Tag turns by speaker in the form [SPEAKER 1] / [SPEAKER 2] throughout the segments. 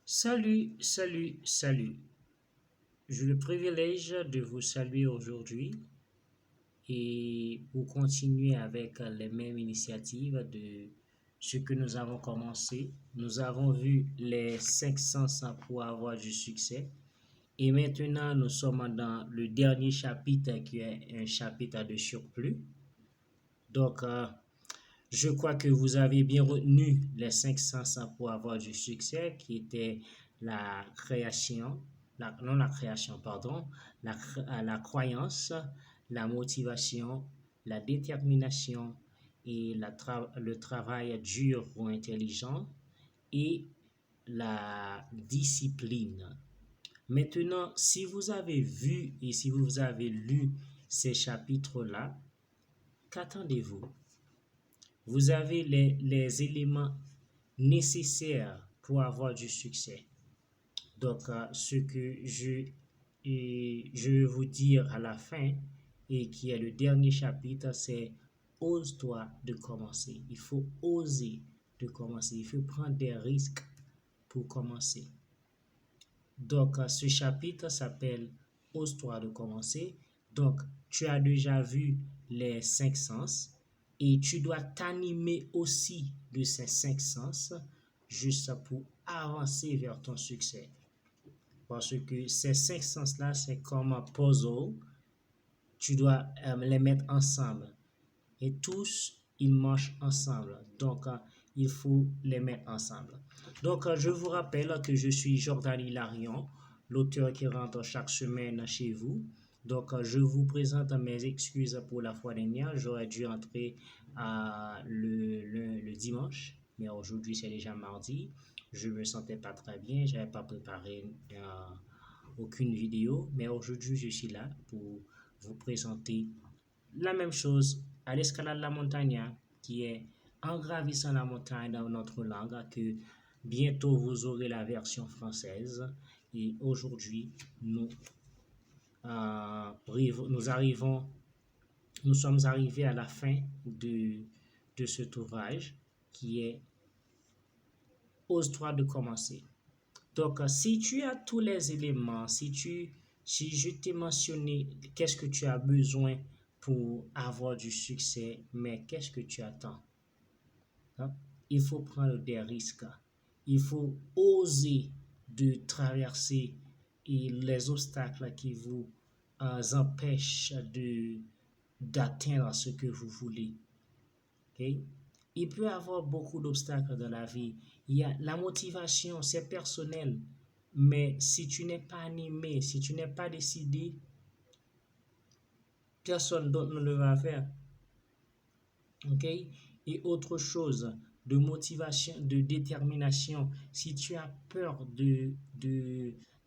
[SPEAKER 1] Salut, salut, salut. J'ai le privilège de vous saluer aujourd'hui et pour continuer avec les mêmes initiatives de ce que nous avons commencé. Nous avons vu les 5 sens pour avoir du succès et maintenant nous sommes dans le dernier chapitre qui est un chapitre de surplus. Donc, je crois que vous avez bien retenu les 5 sens pour avoir du succès, qui étaient la création, non la création, pardon, la croyance, la motivation, la détermination et le travail dur ou intelligent et la discipline. Maintenant, si vous avez vu et si vous avez lu ces chapitres-là, qu'attendez-vous? Vous avez les éléments nécessaires pour avoir du succès. Donc, ce que je vais vous dire à la fin, et qui est le dernier chapitre, c'est ose-toi de commencer. Il faut oser de commencer. Il faut prendre des risques pour commencer. Donc, ce chapitre s'appelle ose-toi de commencer. Donc, tu as déjà vu les 5 sens et tu dois t'animer aussi de ces 5 sens juste pour avancer vers ton succès. Parce que ces 5 sens-là, c'est comme un puzzle. Tu dois les mettre ensemble. Et tous, ils marchent ensemble. Donc, il faut les mettre ensemble. Donc, je vous rappelle que je suis Jordan Hilarion, l'auteur qui rentre chaque semaine chez vous. Donc, je vous présente mes excuses pour la fois dernière. J'aurais dû entrer le dimanche, mais aujourd'hui, c'est déjà mardi. Je me sentais pas très bien. Je n'avais pas préparé aucune vidéo, mais aujourd'hui, je suis là pour vous présenter la même chose à l'escalade de la montagne, qui est en gravissant la montagne dans notre langue, que bientôt vous aurez la version française. Et aujourd'hui, nous sommes arrivés à la fin de cet ouvrage qui est Ose-toi de commencer. Donc, si tu as tous les éléments, si je t'ai mentionné qu'est-ce que tu as besoin pour avoir du succès, mais qu'est-ce que tu attends? Hein? Il faut prendre des risques. Il faut oser de traverser les obstacles qui vous empêchent d'atteindre ce que vous voulez. Okay? Il peut y avoir beaucoup d'obstacles dans la vie. Il y a la motivation, c'est personnel. Mais si tu n'es pas animé, si tu n'es pas décidé, personne d'autre ne le va faire. OK? Et autre chose, de motivation, de détermination, si tu as peur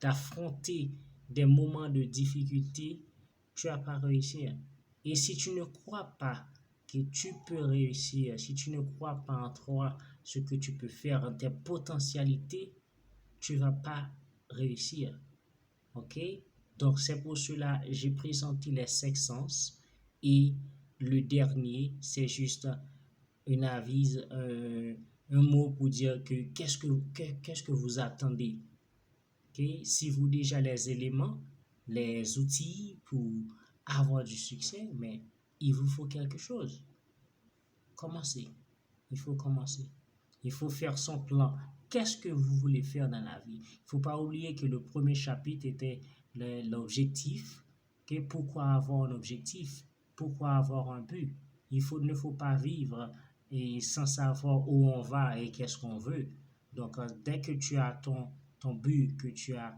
[SPEAKER 1] d'affronter des moments de difficulté, tu ne vas pas réussir. Et si tu ne crois pas que tu peux réussir, si tu ne crois pas en toi, ce que tu peux faire, en tes potentialités, tu ne vas pas réussir. OK? Donc, c'est pour cela que j'ai présenté les 5 sens. Et le dernier, c'est juste une avise, un mot pour dire que qu'est-ce que vous attendez. Okay? Si vous déjà les éléments, les outils pour avoir du succès, mais il vous faut quelque chose. Commencez. Il faut commencer. Il faut faire son plan. Qu'est-ce que vous voulez faire dans la vie? Il ne faut pas oublier que le premier chapitre était l'objectif. Okay? Pourquoi avoir un objectif? Pourquoi avoir un but? Ne faut pas vivre et sans savoir où on va et qu'est-ce qu'on veut. Donc, dès que tu as ton but, que tu as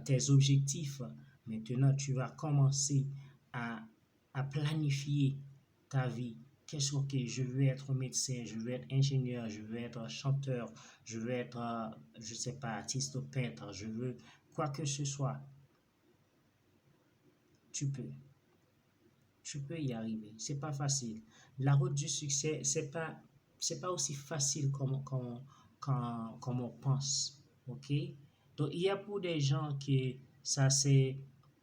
[SPEAKER 1] tes objectifs, maintenant tu vas commencer à, à planifier ta vie. Qu'est-ce que je veux être médecin, je veux être ingénieur, je veux être chanteur, je veux être, je sais pas, artiste ou peintre, je veux quoi que ce soit. Tu peux. Tu peux y arriver. C'est pas facile. La route du succès, c'est pas aussi facile comme on pense. OK? Donc, il y a pour des gens qui, ça c'est,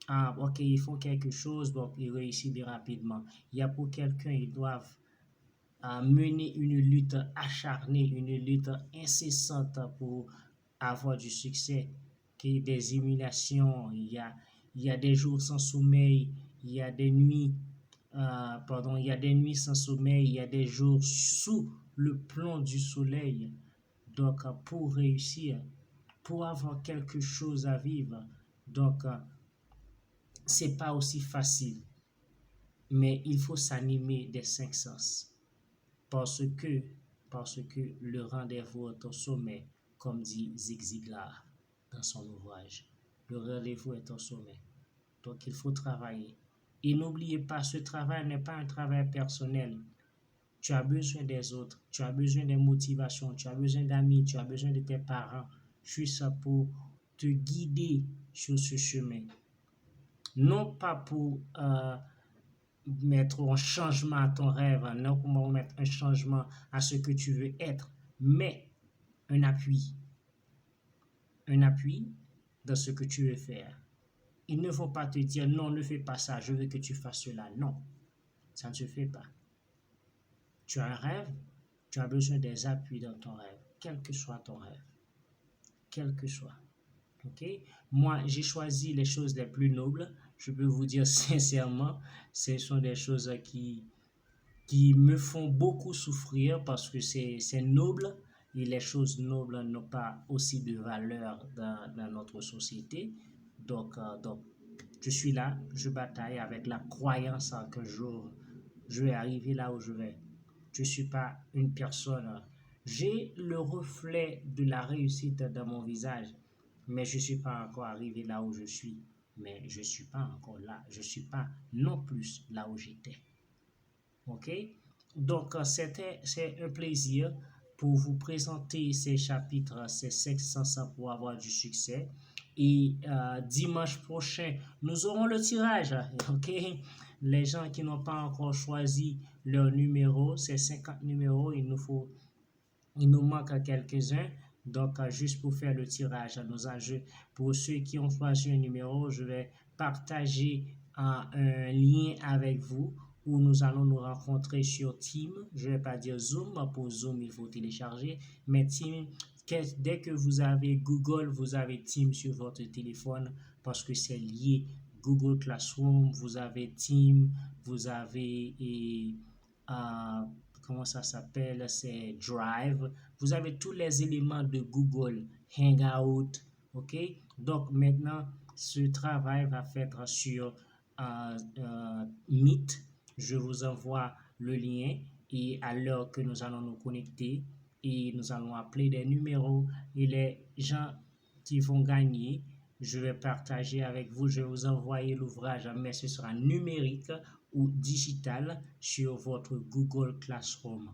[SPEAKER 1] ah, OK, ils font quelque chose, donc ils réussissent bien rapidement. Il y a pour quelqu'un, ils doivent mener une lutte acharnée, une lutte incessante pour avoir du succès, des émulations, il y a des jours sans sommeil, il y a des nuits, il y a des nuits sans sommeil, il y a des jours sous le plomb du soleil. Donc, pour réussir, pour avoir quelque chose à vivre, donc, c'est pas aussi facile, mais il faut s'animer des cinq sens. Parce que, parce que le rendez-vous est au sommet, comme dit Zig Ziglar dans son ouvrage. Le rendez-vous est au sommet. Donc il faut travailler. Et n'oubliez pas, ce travail n'est pas un travail personnel. Tu as besoin des autres, tu as besoin des motivations, tu as besoin d'amis, tu as besoin de tes parents. Je suis ça pour te guider sur ce chemin. Non pas pour mettre un changement à ton rêve, non pour mettre un changement à ce que tu veux être, mais un appui. Un appui dans ce que tu veux faire. Ils ne vont pas te dire non, ne fais pas ça, je veux que tu fasses cela. Non, ça ne se fait pas. Tu as un rêve, tu as besoin des appuis dans ton rêve, quel que soit ton rêve. Quel que soit. Ok? Moi, j'ai choisi les choses les plus nobles. Je peux vous dire sincèrement, ce sont des choses qui me font beaucoup souffrir parce que c'est noble et les choses nobles n'ont pas aussi de valeur dans notre société. Donc, je suis là, je bataille avec la croyance qu'un jour, je vais arriver là où je vais. Je ne suis pas une personne. J'ai le reflet de la réussite dans mon visage, mais je ne suis pas encore arrivé là où je suis. Mais je ne suis pas encore là. Je ne suis pas non plus là où j'étais. OK? Donc, c'est un plaisir pour vous présenter ces chapitres, ces 500 pour avoir du succès. Et dimanche prochain, nous aurons le tirage. OK? Les gens qui n'ont pas encore choisi leur numéro, c'est 50 numéros, il nous manque quelques-uns. Donc, juste pour faire le tirage, pour ceux qui ont choisi un numéro, je vais partager un lien avec vous où nous allons nous rencontrer sur Teams. Je ne vais pas dire Zoom, pour Zoom, il faut télécharger, mais Teams, dès que vous avez Google, vous avez Teams sur votre téléphone parce que c'est lié. Google Classroom, vous avez Teams, vous avez comment ça s'appelle, c'est Drive. Vous avez tous les éléments de Google Hangout, ok? Donc maintenant, ce travail va être sur Meet. Je vous envoie le lien et à l'heure que nous allons nous connecter et nous allons appeler des numéros et les gens qui vont gagner, je vais partager avec vous, je vais vous envoyer l'ouvrage, mais ce sera numérique ou digital sur votre Google Classroom.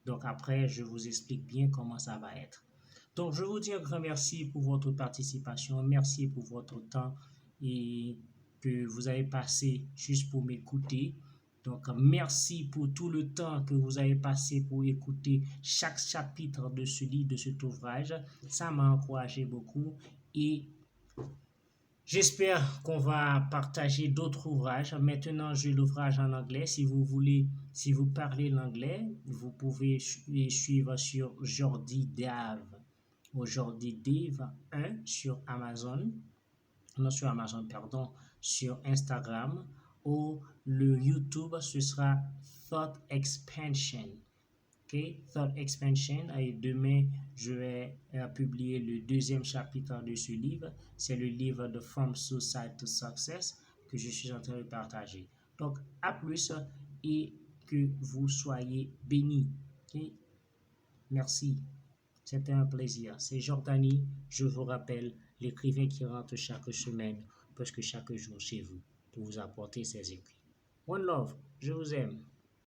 [SPEAKER 1] Donc après, je vous explique bien comment ça va être. Donc je vous dis un grand merci pour votre participation, merci pour votre temps et que vous avez passé juste pour m'écouter. Donc merci pour tout le temps que vous avez passé pour écouter chaque chapitre de ce livre, de cet ouvrage. Ça m'a encouragé beaucoup et j'espère qu'on va partager d'autres ouvrages. Maintenant, j'ai l'ouvrage en anglais. Si vous voulez, si vous parlez l'anglais, vous pouvez suivre sur Jordi Dave ou Jordi Dave 1 sur Amazon. Non, sur Amazon, pardon, sur Instagram. Ou le YouTube, ce sera Thought Expansion. Okay? Thought Expansion. Et demain, je vais publier le deuxième chapitre de ce livre. C'est le livre de From Suicide to Success que je suis en train de partager. Donc, à plus et que vous soyez bénis. Okay? Merci. C'était un plaisir. C'est Jordanie, je vous rappelle, l'écrivain qui rentre chaque semaine, presque chaque jour chez vous, pour vous apporter ses écrits. One love, je vous aime.